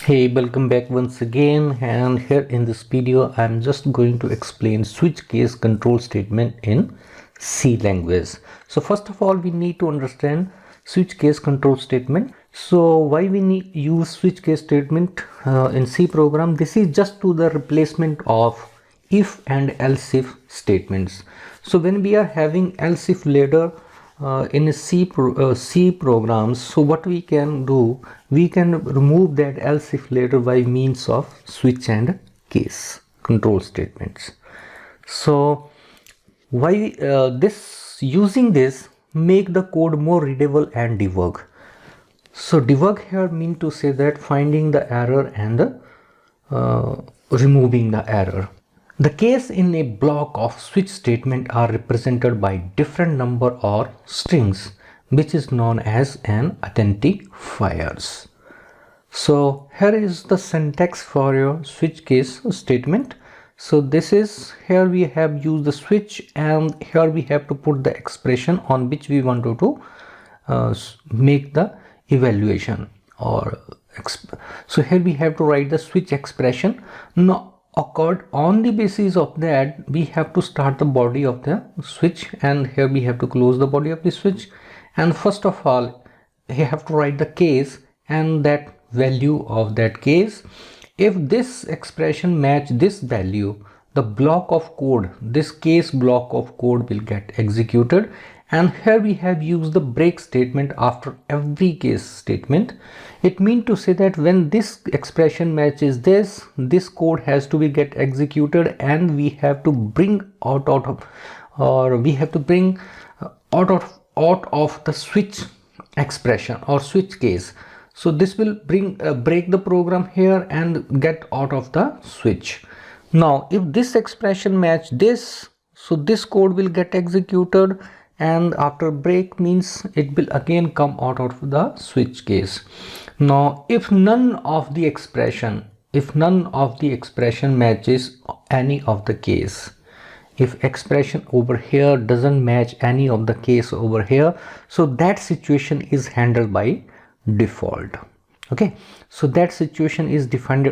Hey, welcome back once again, and here in this video I'm just going to explain switch case control statement in C language. So first of all we need to understand switch case control statement. So why we need use switch case statement in C program? This is just to the replacement of if and else if statements. So when we are having else if later in a C programs, so what we can do, we can remove that else if later by means of switch and case control statements. So why this using this make the code more readable and debug. So debug here mean to say that finding the error and removing the error. The case in a block of switch statement are represented by different number or strings, which is known as an identifiers. So here is the syntax for your switch case statement. So this is, here we have used the switch, and here we have to put the expression on which we want to make the evaluation or so here we have to write the switch expression. Now occurred on the basis of that we have to start the body of the switch, and here we have to close the body of the switch. And first of all you have to write the case and that value of that case. If this expression match this value, the block of code, this case block of code will get executed. And here we have used the break statement after every case statement. It means to say that when this expression matches this code has to be get executed, and we have to bring out of, or we have to bring out of the switch expression or switch case. So this will bring break the program here and get out of the switch. Now if this expression match this, so this code will get executed, and after break means it will again come out of the switch case. Now if none of the expression matches any of the case, if expression over here doesn't match any of the case over here, so that situation is handled by default. Okay, so that situation is defined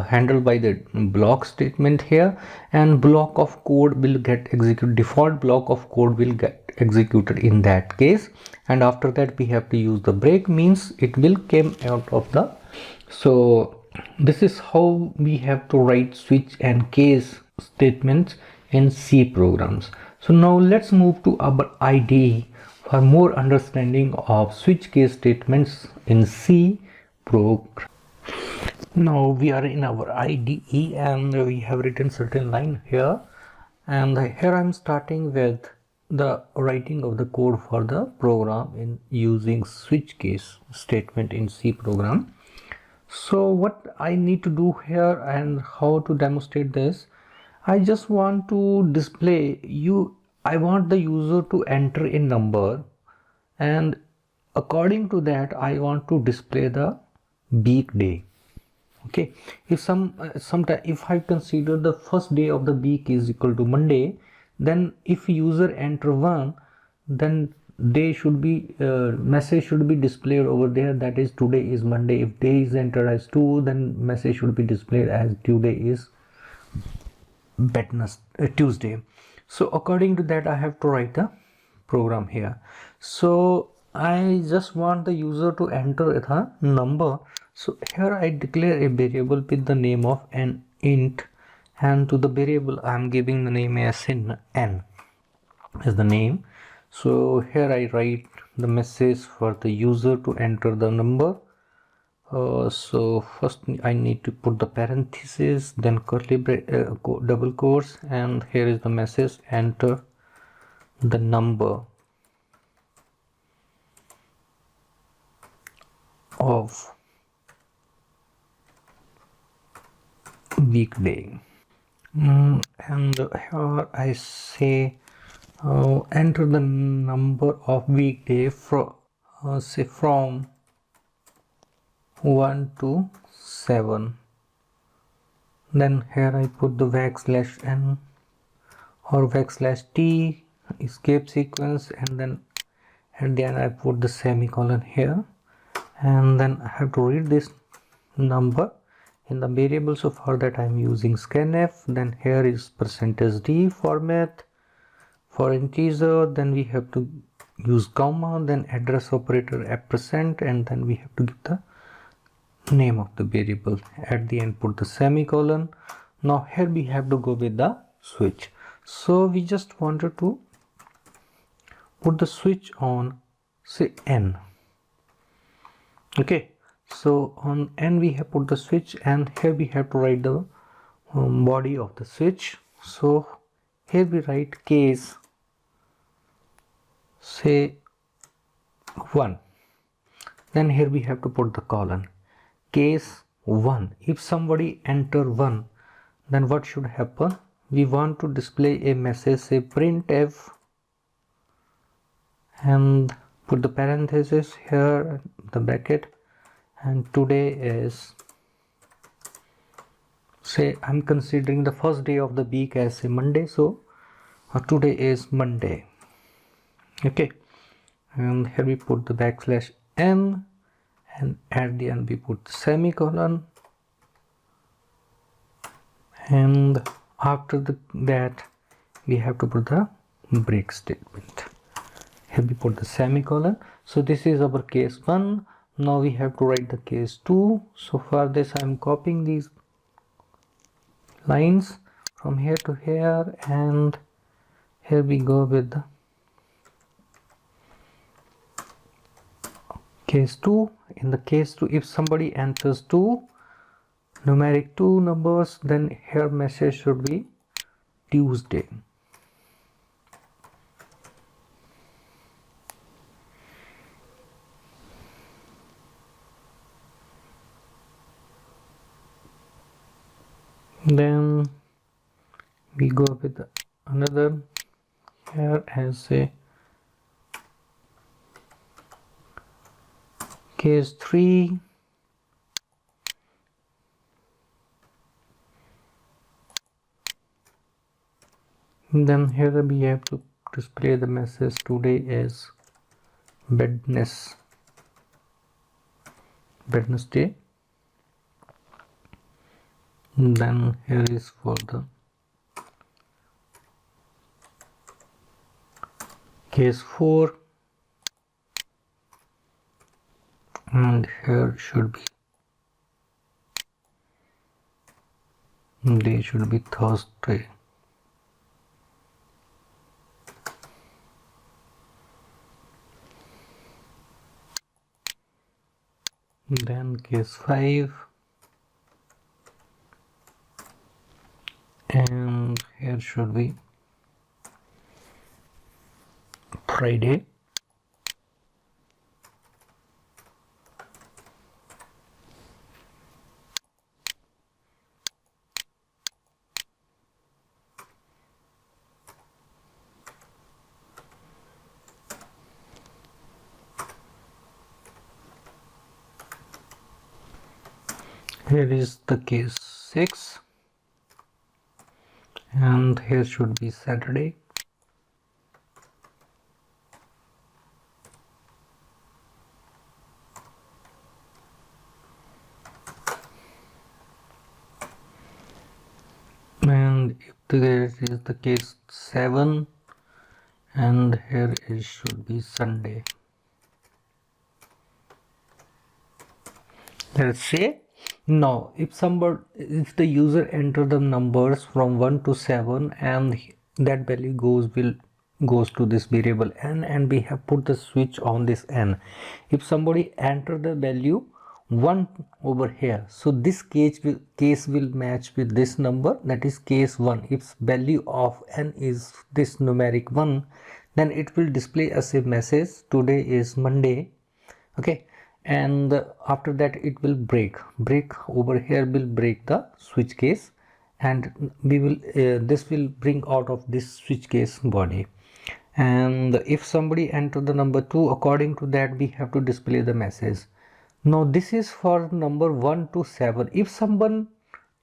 handled by the block statement here, and block of code will get executed, default block of code will get executed in that case. And after that we have to use the break, means it will came out of the. So this is how we have to write switch and case statements in C programs. So now let's move to our IDE for more understanding of switch case statements in C program. Now we are in our IDE and we have written certain line here, and here I'm starting with the writing of the code for the program in using switch case statement in C program. So what I need to do here and how to demonstrate this, I just want to display I want the user to enter a number, and according to that I want to display the weekday. Okay, if sometime if I consider the first day of the week is equal to Monday, then if user enter 1, then day should be message should be displayed over there, that is today is Monday. If day is entered as 2, then message should be displayed as today is Tuesday. So according to that I have to write the program here. So I just want the user to enter the number. So here I declare a variable with the name of an int, and to the variable I am giving the name as n as the name. So here I write the message for the user to enter the number. So first I need to put the parenthesis, then curly double quotes, and here is the message, enter the number of weekday. And here I say enter the number of weekday from say from 1 to 7. Then here I put the \n or \t escape sequence, and then at the end I put the semicolon here, and then I have to read this number in the variable. So for that I am using scanf. Then here is %d format. For integer, then we have to use comma, then address operator %, and then we have to give the name of the variable. At the end put the semicolon. Now here we have to go with the switch. So we just wanted to put the switch on, say, n. Okay, so on n we have put the switch, and here we have to write the body of the switch. So here we write case, say, 1. Then here we have to put the colon, case 1. If somebody enter 1, then what should happen? We want to display a message, say printf, and put the parenthesis here, the bracket, and today is, say, I'm considering the first day of the week as a Monday, so today is Monday. Okay, and here we put the \n, and at the end we put the semicolon, and after that we have to put the break statement. Here we put the semicolon. So this is our case 1. Now we have to write the case 2. So for this I am copying these lines from here to here, and here we go with the case 2. In the case 2, if somebody enters 2, numeric 2 numbers, then here message should be Tuesday. Then we go with another here as a case 3. Then here we have to display the message today is Wednesday. Then here is for the case 4, and here should be, they should be Thursday. Then case 5, and here should be Friday. Here is the case 6, and here should be Saturday. And if there is the case 7, and here it should be Sunday. Let's say, now if the user enter the numbers from 1 to 7, and that value goes to this variable n, and we have put the switch on this n. If somebody enter the value 1 over here, so this case will match with this number, that is case 1. If value of n is this numeric 1, then it will display as a message today is Monday. Okay, and after that it will break over here, will break the switch case, and we will this will bring out of this switch case body. And if somebody enter the number 2, according to that we have to display the message. Now this is for number 1 to 7. If someone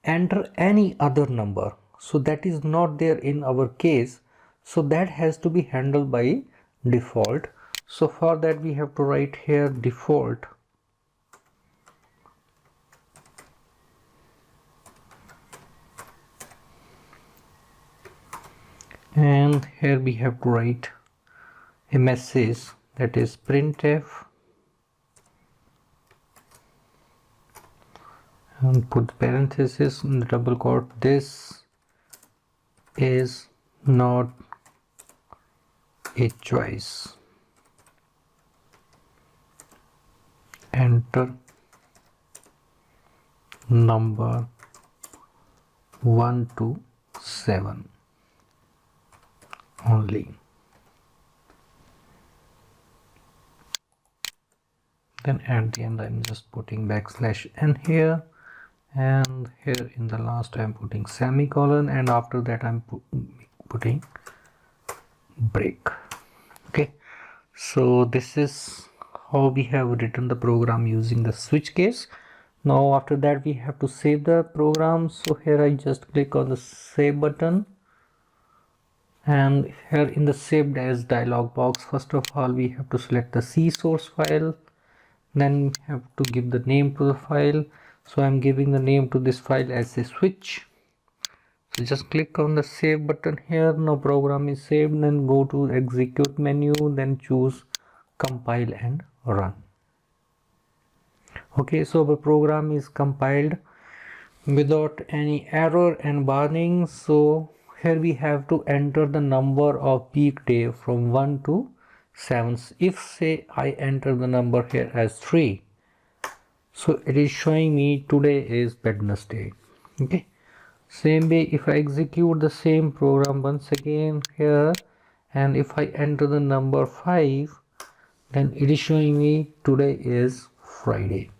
enter any other number, so that is not there in our case, so that has to be handled by default. So for that we have to write here default and here we have to write a message, that is printf, and put parenthesis in the double quote, this is not a choice, enter number 1 to 7 only. Then at the end I'm just putting backslash n here, and here in the last I'm putting semicolon, and after that I'm putting break. Okay, so this is how we have written the program using the switch case. Now after that we have to save the program, so here I just click on the save button, and here in the saved as dialog box, first of all we have to select the C source file, then we have to give the name to the file. So I'm giving the name to this file as a switch. So just click on the save button here. Now program is saved, then go to execute menu, then choose compile and run. Okay, so the program is compiled without any error and warning. So here we have to enter the number of peak day from 1 to 7. If say I enter the number here as 3, so it is showing me today is Wednesday. Okay, same way if I execute the same program once again here, and if I enter the number 5, then it is showing me today is Friday.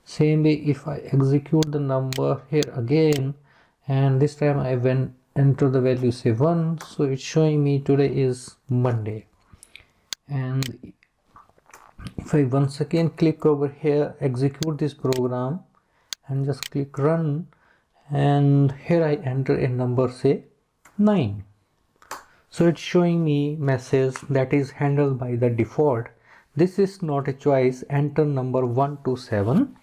Same way if I execute the number here again, and this time I enter the value say 1, so it's showing me today is Monday. And if I once again click over here, execute this program and just click run, and here I enter a number say 9, so it's showing me message that is handled by the default, this is not a choice, enter number 1 to 7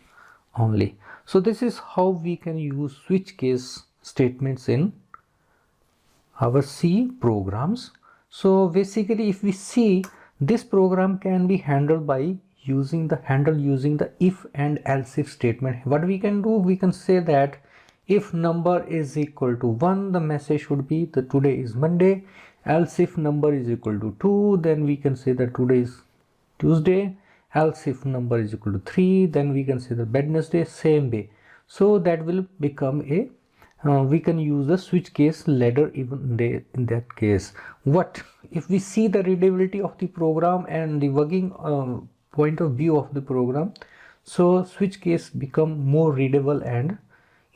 only. So this is how we can use switch case statements in our C programs. So basically if we see, this program can be handled by using the if and else if statement. What we can do, we can say that if number is equal to 1, the message should be that today is Monday. Else if number is equal to 2, then we can say that today is Tuesday. Else if number is equal to 3, then we can say the Wednesday. Same way, so that will become a we can use the switch case ladder even in that case. What if we see the readability of the program and the working point of view of the program, so switch case become more readable and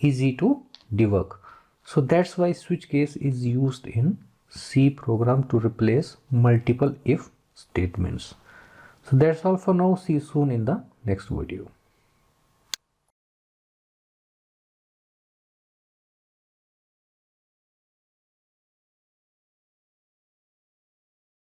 easy to debug. So that's why switch case is used in C program to replace multiple if statements. So that's all for now. See you soon in the next video.